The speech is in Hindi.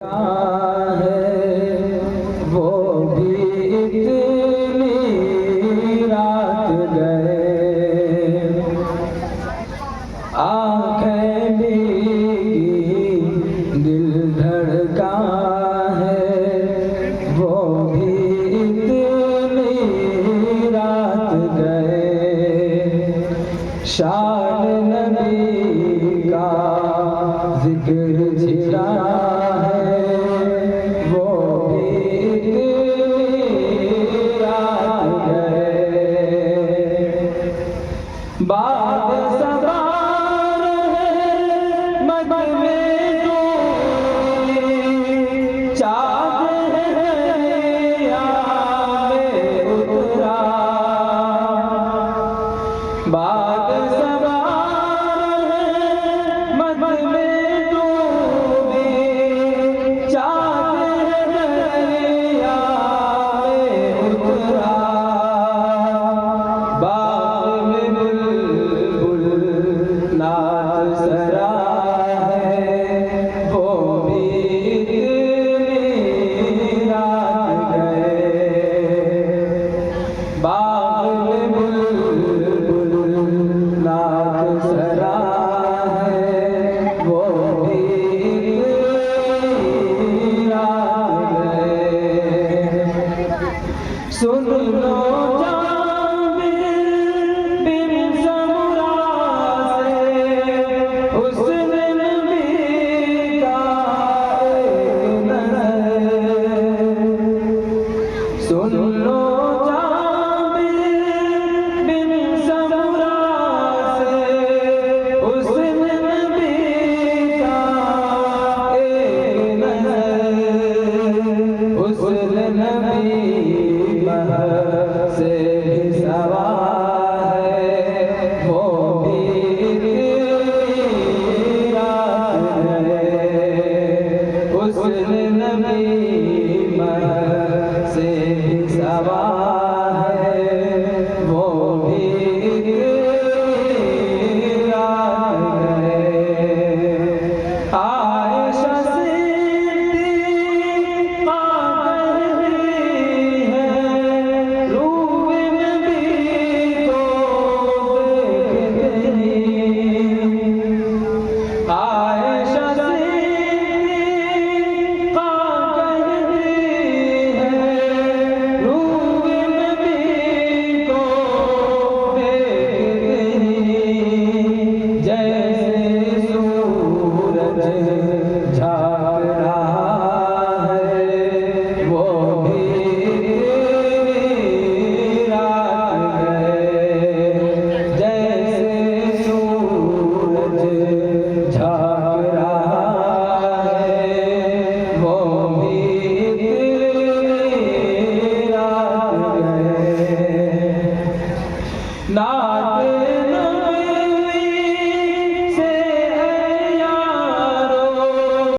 है वो भी इतनी रात गए, आँखें भीगी दिल धड़का है वो भी इतनी रात गए। शान नबी का जिक्र छिड़ा बाद सवार है मद में तो चाँद है याद उतरा। बाद सवार है मद में तो चाँद है याद उतरा। सरा है वो भी इतनी रात गए। बाग में बुलबुल नाच सरा है वो भी इतनी रात गए। सुन लो सुन लो बिन समुरा से उस नबी का एक नज़र, उस नबी से भी सवा है वो भी इतनी रात है। उस नबी से सवा है वो भी रात गए। आयशा सिद्दीक़ा कहती है रूह नबी को देखती। आयशा ना